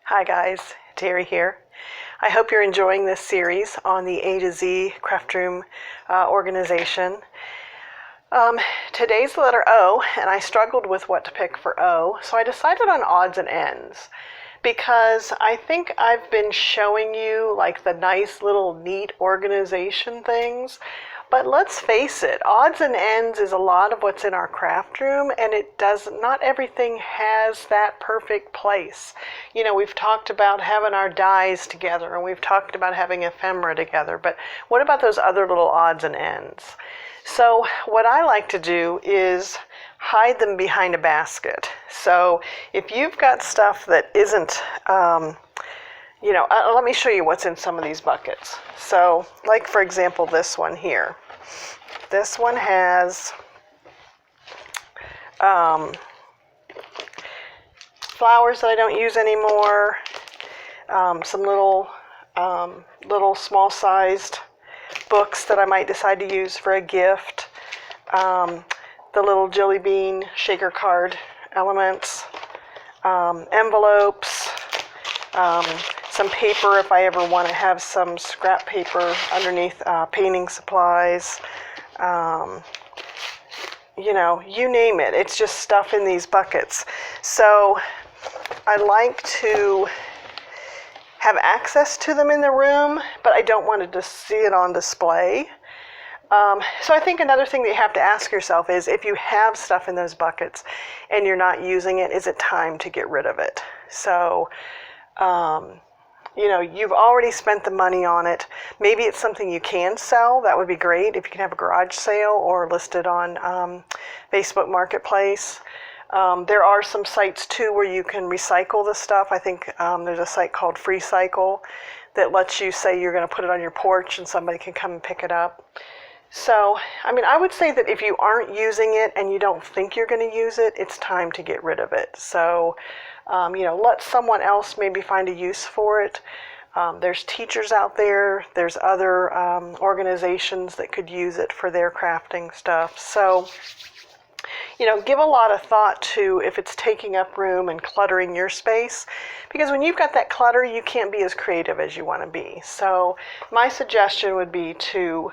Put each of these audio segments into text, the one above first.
Hi guys, Terry here. I hope you're enjoying this series on the A to Z Craftroom organization. Today's the letter O, and I struggled with what to pick for O, so I decided on odds and ends because I think I've been showing you like the nice little neat organization things. But let's face it, odds and ends is a lot of what's in our craft room, and not everything has that perfect place. You know, we've talked about having our dies together, and we've talked about having ephemera together, but what about those other little odds and ends? So what I like to do is hide them behind a basket. So if you've got stuff that isn't, let me show you what's in some of these buckets. So, like for example, this one here. This one has flowers that I don't use anymore, some little small-sized books that I might decide to use for a gift, the little jelly bean shaker card elements, envelopes, some paper if I ever want to have some scrap paper underneath painting supplies, you name it. It's just stuff in these buckets. So I like to have access to them in the room, but I don't want to just see it on display. So I think another thing that you have to ask yourself is, if you have stuff in those buckets and you're not using it, is it time to get rid of it? So, you've already spent the money on it. Maybe it's something you can sell. That would be great if you can have a garage sale or list it on Facebook Marketplace. There are some sites too where you can recycle the stuff. I think there's a site called FreeCycle that lets you say you're going to put it on your porch and somebody can come and pick it up. So, I would say that if you aren't using it and you don't think you're going to use it, it's time to get rid of it. So, let someone else maybe find a use for it. There's teachers out there. There's other organizations that could use it for their crafting stuff. So, give a lot of thought to if it's taking up room and cluttering your space, because when you've got that clutter, you can't be as creative as you want to be. So my suggestion would be to,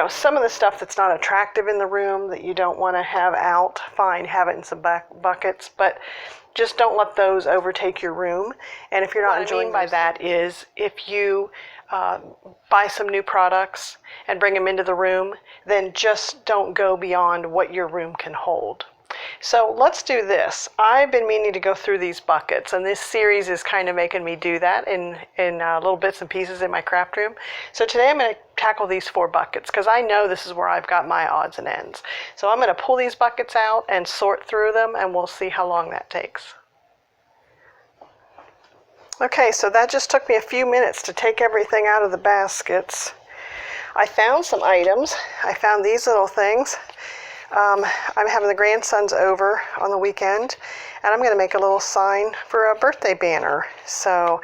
some of the stuff that's not attractive in the room that you don't want to have out, fine, have it in some buckets, but just don't let those overtake your room. And if you're not enjoying by that is if you buy some new products and bring them into the room, then just don't go beyond what your room can hold. So let's do this. I've been meaning to go through these buckets, and this series is kind of making me do that in little bits and pieces in my craft room. So today I'm going to tackle these 4 buckets because I know this is where I've got my odds and ends. So I'm going to pull these buckets out and sort through them, and we'll see how long that takes. Okay, so that just took me a few minutes to take everything out of the baskets. I found some items. I found these little things. I'm having the grandsons over on the weekend, and I'm going to make a little sign for a birthday banner. So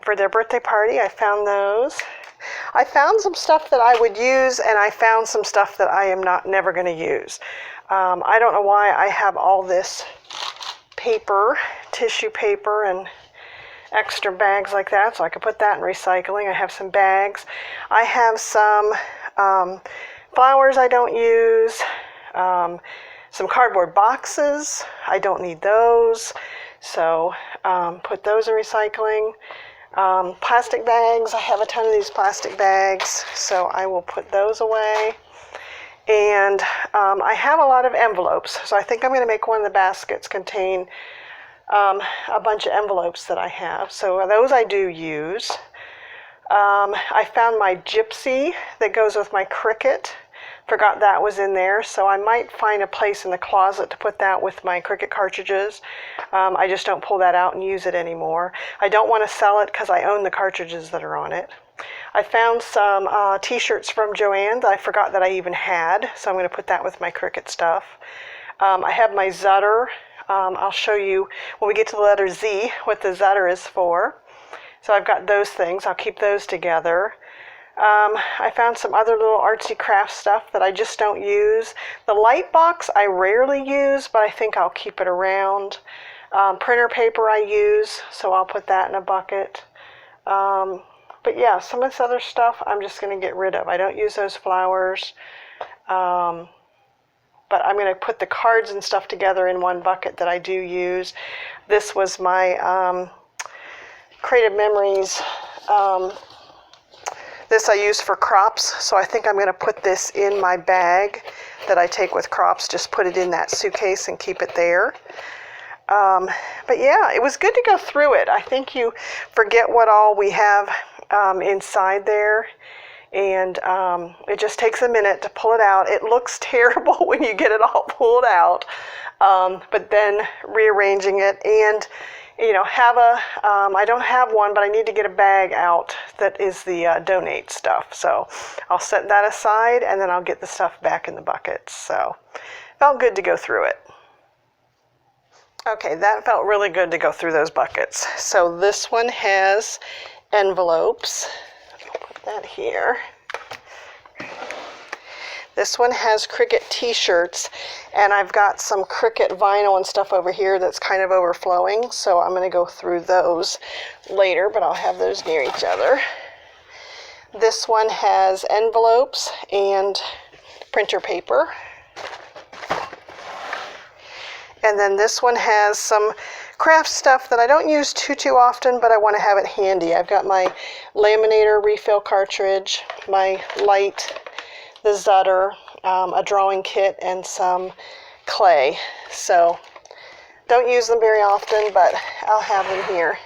for their birthday party, I found those. I found some stuff that I would use, and I found some stuff that I am never going to use. I don't know why I have all this paper, tissue paper, and extra bags like that, so I could put that in recycling. I have some bags. I have some flowers I don't use. Some cardboard boxes. I don't need those, so put those in recycling. Plastic bags. I have a ton of these plastic bags, so I will put those away. And I have a lot of envelopes, so I think I'm going to make one of the baskets contain a bunch of envelopes that I have. So those I do use. I found my gypsy that goes with my Cricut. Forgot that was in there, so I might find a place in the closet to put that with my Cricut cartridges. I just don't pull that out and use it anymore. I don't want to sell it because I own the cartridges that are on it. I found some t-shirts from Joann's I forgot that I even had, so I'm going to put that with my Cricut stuff. I have my Zutter. I'll show you when we get to the letter Z what the Zutter is for. So I've got those things. I'll keep those together. I found some other little artsy craft stuff that I just don't use. The light box I rarely use, but I think I'll keep it around. Printer paper I use, so I'll put that in a bucket. But yeah, some of this other stuff I'm just going to get rid of. I don't use those flowers. But I'm going to put the cards and stuff together in one bucket that I do use. This was my Creative Memories. This I use for crops, so I think I'm going to put this in my bag that I take with crops. Just put it in that suitcase and keep it there. But yeah, it was good to go through it. I think you forget what all we have inside there. And it just takes a minute to pull it out. It looks terrible when you get it all pulled out, but then rearranging it and, you know, I don't have one, but I need to get a bag out that is the donate stuff. So I'll set that aside and then I'll get the stuff back in the buckets. So felt good to go through it. Okay, that felt really good to go through those buckets. So this one has envelopes. That here. This one has Cricut t-shirts, and I've got some Cricut vinyl and stuff over here that's kind of overflowing, so I'm going to go through those later, but I'll have those near each other. This one has envelopes and printer paper. And then this one has some craft stuff that I don't use too often, but I want to have it handy. I've got my laminator refill cartridge, my light, the Zutter, a drawing kit, and some clay. So don't use them very often, but I'll have them here.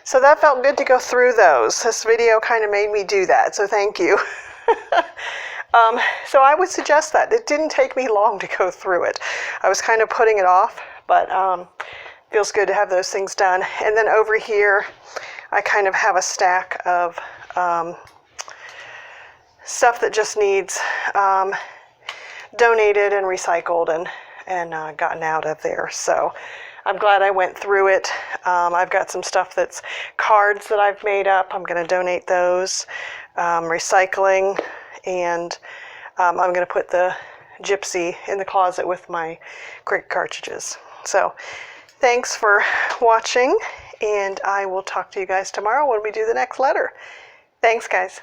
So that felt good to go through those. This video kind of made me do that, so thank you. So I would suggest that. It didn't take me long to go through it. I was kind of putting it off, but feels good to have those things done. And then over here, I kind of have a stack of stuff that just needs donated and recycled and gotten out of there. So I'm glad I went through it. I've got some stuff that's cards that I've made up. I'm going to donate those, recycling, and I'm going to put the Gypsy in the closet with my Cricut cartridges. So thanks for watching, and I will talk to you guys tomorrow when we do the next letter. Thanks, guys.